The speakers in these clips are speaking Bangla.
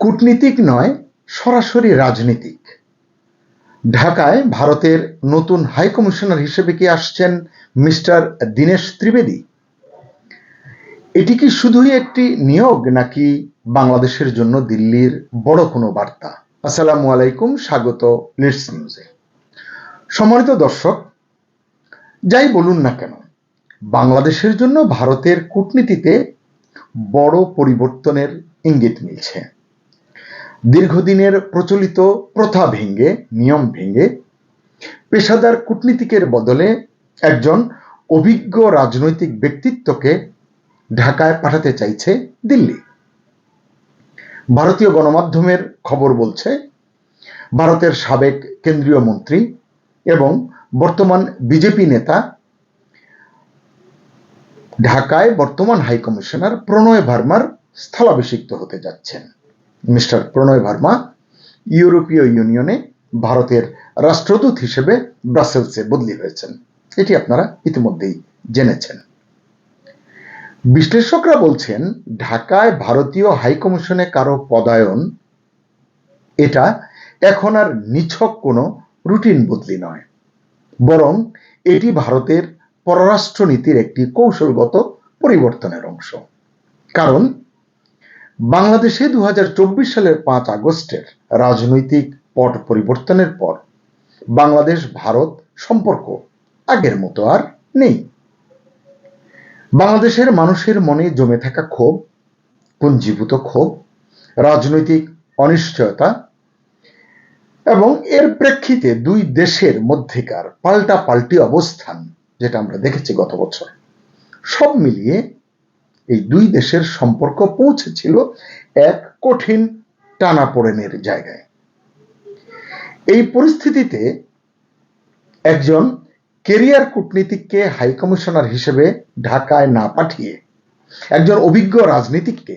কূটনীতিক নয়, সরাসরি রাজনীতিক। ঢাকায় ভারতের নতুন হাই কমিশনার হিসেবে কি আসছেন মিস্টার দীনেশ ত্রিবেদী? এটি কি শুধুই একটি নিয়োগ, নাকি বাংলাদেশের জন্য দিল্লির বড় কোনো বার্তা? আসসালামু আলাইকুম, স্বাগত লিডস নিউজে। সম্মানিত দর্শক, যাই বলুন না কেন, বাংলাদেশের জন্য ভারতের কূটনীতিতে বড় পরিবর্তনের ইঙ্গিত মিলছে। দীর্ঘদিনের প্রচলিত প্রথা ভেঙে, নিয়ম ভেঙে পেশাদার কূটনীতিকের বদলে একজন অভিজ্ঞ রাজনৈতিক ব্যক্তিত্বকে ঢাকায় পাঠাতে চাইছে দিল্লি। ভারতীয় গণমাধ্যমের খবর বলছে, ভারতের সাবেক কেন্দ্রীয় মন্ত্রী এবং বর্তমান বিজেপি নেতা ঢাকায় বর্তমান হাই কমিশনার প্রণয় ভার্মার স্থলাভিষিক্ত হতে যাচ্ছেন। মিস্টার প্রণয় ভার্মা ইউরোপীয় ইউনিয়নে ভারতের রাষ্ট্রদূত হিসেবে ব্রাসেলসে বদলি হয়েছেন। এটি আপনারা ইতিমধ্যেই জেনেছেন। বিশ্লেষকরা বলছেন, ঢাকায় ভারতীয় হাই কমিশনে কারো পদায়ন এটা এখন আর নিছক কোনো রুটিন বদলি নয়, বরং এটি ভারতের পররাষ্ট্রনীতির একটি কৌশলগত পরিবর্তনের অংশ। কারণ বাংলাদেশে 2024 সালের 5 আগস্টের রাজনৈতিক পট পরিবর্তনের পর বাংলাদেশ ভারত সম্পর্ক আগের মতো আর নেই। বাংলাদেশের মানুষের মনে জমে থাকা ক্ষোভ, পুঞ্জীভূত ক্ষোভ, রাজনৈতিক অনিশ্চয়তা এবং এর প্রেক্ষিতে দুই দেশের মধ্যেকার পাল্টাপাল্টি অবস্থান, যেটা আমরা দেখেছি গত বছর, সব মিলিয়ে এই দুই দেশের সম্পর্ক পৌঁছেছিল এক কঠিন টানাপোড়েনের জায়গায়। এই পরিস্থিতিতে একজন কেরিয়ার কূটনীতিককে হাই কমিশনার হিসেবে ঢাকায় না পাঠিয়ে একজন অভিজ্ঞ রাজনীতিককে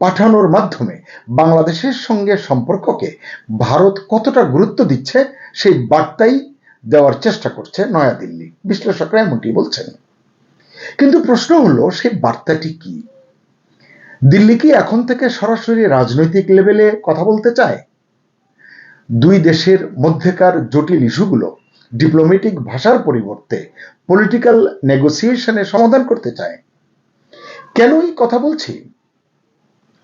পাঠানোর মাধ্যমে বাংলাদেশের সঙ্গে সম্পর্ককে ভারত কতটা গুরুত্ব দিচ্ছে সেই বার্তাই দেওয়ার চেষ্টা করছে নয়াদিল্লি। বিশ্লেষকরা এমনটি বলছেন। কিন্তু প্রশ্ন হলো, সেই বার্তাটি কি? দিল্লি কি এখন থেকে সরাসরি রাজনৈতিক লেভেলে কথা বলতে চায়? দুই দেশের মধ্যেকার জটিল ইস্যুগুলো ডিপ্লোম্যাটিক ভাষার পরিবর্তে পলিটিক্যাল নেগোসিয়েশনে সমাধান করতে চায়? কেনই কথা বলছি?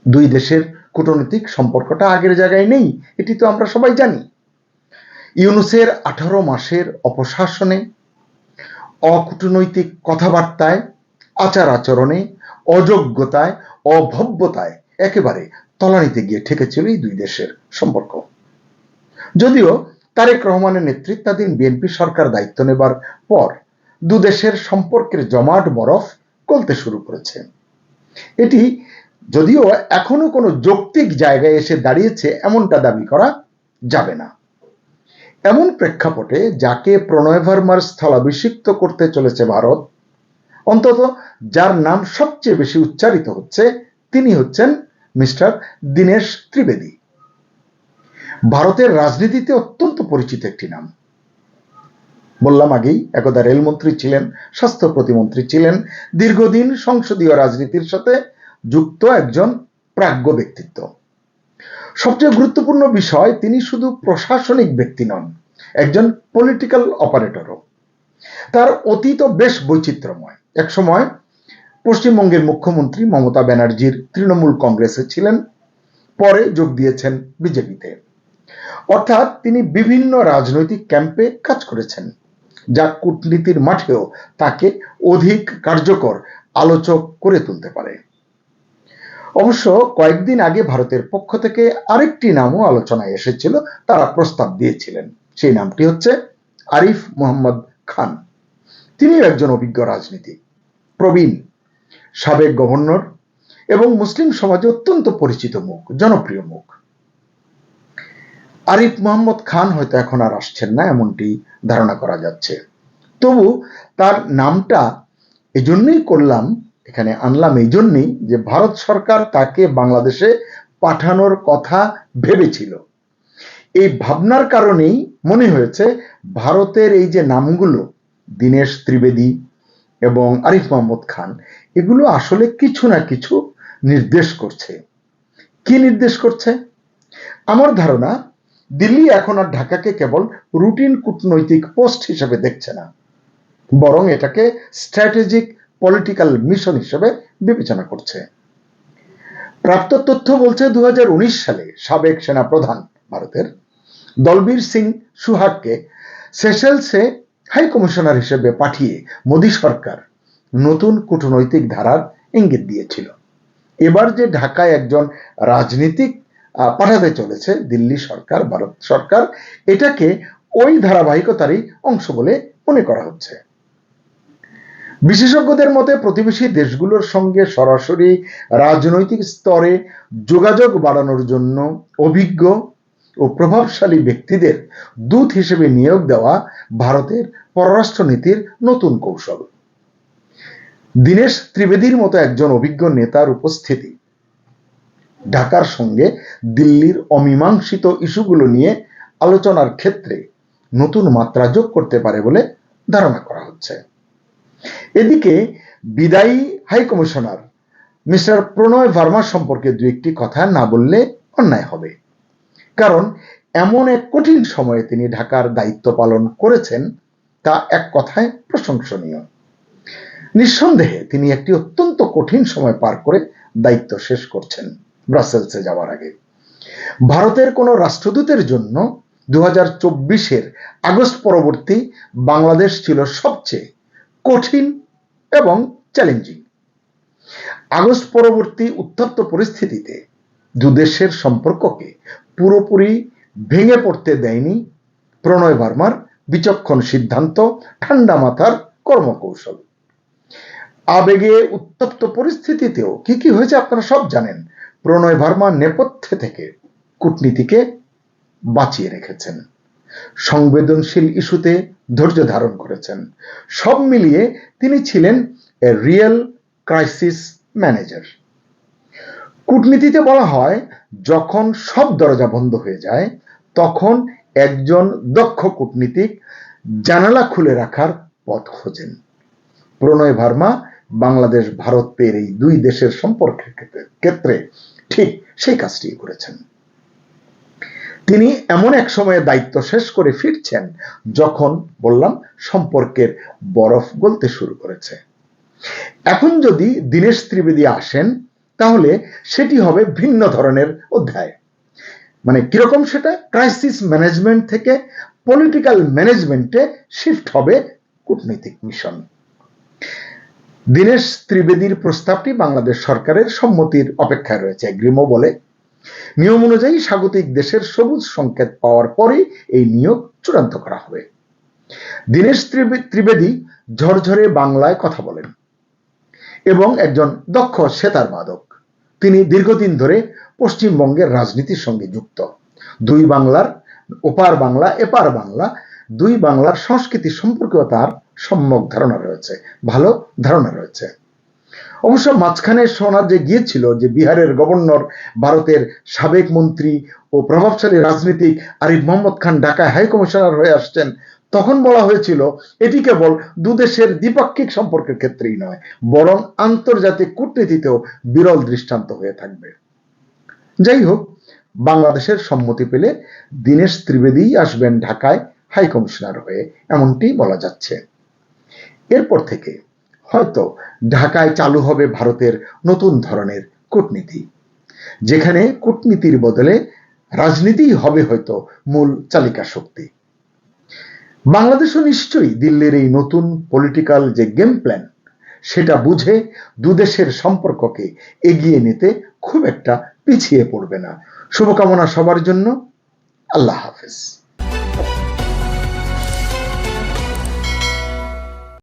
দুই দেশের কূটনৈতিক সম্পর্কটা আগের জায়গায় নেই, এটি তো আমরা সবাই জানি। ইউনূসের 18 মাসের অপশাসনে, অকূটনৈতিক কথাবার্তায়, আচার আচরণে, অযোগ্যতায়, অভব্যতায় একেবারে তলানিতে গিয়ে ঠেকেছিল এই দুই দেশের সম্পর্ক। যদিও তারেক রহমানের নেতৃত্বাধীন বিএনপি সরকার দায়িত্ব নেবার পর দুদেশের সম্পর্কের জমাট বরফ গলতে শুরু করেছে। এটি যদিও এখনো কোনো যৌক্তিক জায়গায় এসে দাঁড়িয়েছে এমনটা দাবি করা যাবে না। এমন প্রেক্ষাপটে যাকে প্রণয় ভার্মার স্থলাভিষিক্ত করতে চলেছে ভারত, অন্তত যার নাম সবচেয়ে বেশি উচ্চারিত হচ্ছে, তিনি হচ্ছেন মিস্টার দীনেশ ত্রিবেদী। ভারতের রাজনীতিতে অত্যন্ত পরিচিত একটি নাম। বললাম আগেই, একদা রেলমন্ত্রী ছিলেন, স্বাস্থ্য প্রতিমন্ত্রী ছিলেন, দীর্ঘদিন সংসদীয় রাজনীতির সাথে যুক্ত একজন প্রাজ্ঞ ব্যক্তিত্ব। সবচেয়ে গুরুত্বপূর্ণ বিষয়, তিনি শুধু প্রশাসনিক ব্যক্তি নন, একজন পলিটিক্যাল অপারেটরও। তার অতীত বেশ বৈচিত্র্যময়। একসময় পশ্চিমবঙ্গের মুখ্যমন্ত্রী মমতা ব্যানার্জির তৃণমূল কংগ্রেসে ছিলেন, পরে যোগ দিয়েছেন বিজেপিতে। অর্থাৎ তিনি বিভিন্ন রাজনৈতিক ক্যাম্পে কাজ করেছেন, যা কূটনীতির মাঠেও তাকে অধিক কার্যকর আলোচক করে তুলতে পারে। অবশ্য কয়েকদিন আগে ভারতের পক্ষ থেকে আরেকটি নামও আলোচনায় এসেছিল, তারা প্রস্তাব দিয়েছিলেন। সেই নামটি হচ্ছে আরিফ মোহাম্মদ খান। তিনি একজন অভিজ্ঞ রাজনীতিক, প্রবীণ, সাবেক গভর্নর এবং মুসলিম সমাজে অত্যন্ত পরিচিত মুখ, জনপ্রিয় মুখ। আরিফ মোহাম্মদ খান হয়তো এখন আর আসছেন না, এমনটি ধারণা করা যাচ্ছে। তবু তার নামটা এজন্যই এখানে আনলাম এই জন্যই যে ভারত সরকার তাকে বাংলাদেশে পাঠানোর কথা ভেবেছিল। এই ভাবনার কারণেই মনে হয়েছে ভারতের এই যে নামগুলো, দীনেশ ত্রিবেদী এবং আরিফ মোহাম্মদ খান, এগুলো আসলে কিছু না কিছু নির্দেশ করছে। কি নির্দেশ করছে? আমার ধারণা দিল্লি এখন আর ঢাকাকে কেবল রুটিন কূটনৈতিক পোস্ট হিসেবে দেখছে না, বরং এটাকে স্ট্র্যাটেজিক পলিটিক্যাল মিশন হিসেবে বিবেচনা করছে। প্রাপ্ত তথ্য বলছে 2019 সালে সাবেক সেনাপ্রধান ভারতের দলবীর সিং সুহাগকে সেশেলসে হাই কমিশনার হিসেবে পাঠিয়ে মোদী সরকার নতুন কূটনৈতিক ধারার ইঙ্গিত দিয়েছিল। এবার যে ঢাকায় একজন রাজনীতিক পাঠাতে চলেছে দিল্লি সরকার, ভারত সরকার, এটাকে ওই ধারাবাহিকতারই অংশ বলে মনে করা হচ্ছে। বিশেষজ্ঞদের মতে প্রতিবেশী দেশগুলোর সঙ্গে সরাসরি রাজনৈতিক স্তরে যোগাযোগ বাড়ানোর জন্য অভিজ্ঞ ও প্রভাবশালী ব্যক্তিদের দূত হিসেবে নিয়োগ দেওয়া ভারতের পররাষ্ট্রনীতির নতুন কৌশল। দীনেশ ত্রিবেদীর মতো একজন অভিজ্ঞ নেতার উপস্থিতি ঢাকার সঙ্গে দিল্লির অমীমাংসিত ইস্যুগুলো নিয়ে আলোচনার ক্ষেত্রে নতুন মাত্রা যোগ করতে পারে বলে ধারণা করা হচ্ছে। এদিকে বিদায়ী হাই কমিশনার মিস্টার প্রণয় ভার্মা সম্পর্কে দু একটি কথা না বললে অন্যায় হবে, কারণ এমন এক কঠিন সময়ে তিনি ঢাকার দায়িত্ব পালন করেছেন তা এক কথায় প্রশংসনীয়। নিঃসন্দেহে তিনি একটি অত্যন্ত কঠিন সময় পার করে দায়িত্ব শেষ করছেন ব্রাসেলসে যাওয়ার আগে। ভারতের কোনো রাষ্ট্রদূতের জন্য 2024-এর আগস্ট পরবর্তী বাংলাদেশ ছিল সবচেয়ে কঠিন এবং চ্যালেঞ্জিং। আগস্ট পরবর্তী উত্তপ্ত পরিস্থিতিতে দুদেশের সম্পর্ককে পুরোপুরি ভেঙে পড়তে দেয়নি প্রণয় ভার্মার বিচক্ষণ সিদ্ধান্ত, ঠান্ডা মাথার কর্মকৌশল। আবেগে উত্তপ্ত পরিস্থিতিতেও কি হয়েছে আপনারা সব জানেন। প্রণয় ভার্মা নেপথ্যে থেকে কূটনীতিকে বাঁচিয়ে রেখেছেন, সংবেদনশীল ইস্যুতে ধৈর্য ধারণ করেছেন। সব মিলিয়ে তিনি ছিলেন এ রিয়েল ক্রাইসিস ম্যানেজার। কূটনীতিতে বলা হয়, যখন সব দরজা বন্ধ হয়ে যায় তখন একজন দক্ষ কূটনীতিক জানালা খুলে রাখার পথ খোঁজেন। প্রণয় ভার্মা বাংলাদেশ ভারতের এই দুই দেশের সম্পর্কের ক্ষেত্রে ঠিক সেই কাজটি করেছেন। তিনি এমন এক সময়ে দায়িত্ব শেষ করে ফিরছেন যখন বললাম সম্পর্কের বরফ গলতে শুরু করেছে। এখন যদি দীনেশ ত্রিবেদী আসেন তাহলে সেটি হবে ভিন্ন ধরনের অধ্যায়। মানে কিরকম সেটা? ক্রাইসিস ম্যানেজমেন্ট থেকে পলিটিক্যাল ম্যানেজমেন্টে শিফট হবে কূটনৈতিক মিশন। দীনেশ ত্রিবেদীর প্রস্তাবটি বাংলাদেশ সরকারের সম্মতির অপেক্ষায় রয়েছে। এগ্রিমো বলে নিয়ম অনুযায়ী স্বাগতিক দেশের সবুজ সংকেত পাওয়ার পরে এই নিয়োগ চূড়ান্ত করা হবে। দীনেশ ত্রিবেদী ঝরঝরে বাংলায় কথা বলেন এবং একজন দক্ষ সেতার বাদক। তিনি দীর্ঘদিন ধরে পশ্চিমবঙ্গের রাজনীতির সঙ্গে যুক্ত। দুই বাংলার, ওপার বাংলা এপার বাংলা, দুই বাংলার সংস্কৃতি সম্পর্কেও তার সম্যক ধারণা রয়েছে, ভালো ধারণা রয়েছে। অবশ্য মাঝখানে শোনা যে গিয়েছিল যে বিহারের গভর্নর, ভারতের সাবেক মন্ত্রী ও প্রভাবশালী রাজনীতিক আরিফ মোহাম্মদ খান ঢাকায় হাই কমিশনার হয়ে আসছেন, তখন বলা হয়েছিল এটি কেবল দুদেশের দ্বিপাক্ষিক সম্পর্কের ক্ষেত্রেই নয়, বরং আন্তর্জাতিক কূটনীতিতেও বিরল দৃষ্টান্ত হয়ে থাকবে। যাই হোক, বাংলাদেশের সম্মতি পেলে দীনেশ ত্রিবেদী আসবেন ঢাকায় হাই কমিশনার হয়ে, এমনটি বলা যাচ্ছে। এরপর থেকে হয়তো ঢাকায় চালু হবে ভারতের নতুন ধরনের কূটনীতি, যেখানে কূটনীতির বদলে রাজনীতি হবে হয়তো মূল চালিকা শক্তি। বাংলাদেশও নিশ্চয়ই দিল্লির এই নতুন পলিটিক্যাল যে গেম প্ল্যান সেটা বুঝে দুদেশের সম্পর্ককে এগিয়ে নিতে খুব একটা পিছিয়ে পড়বে না। শুভকামনা সবার জন্য। আল্লাহ হাফেজ।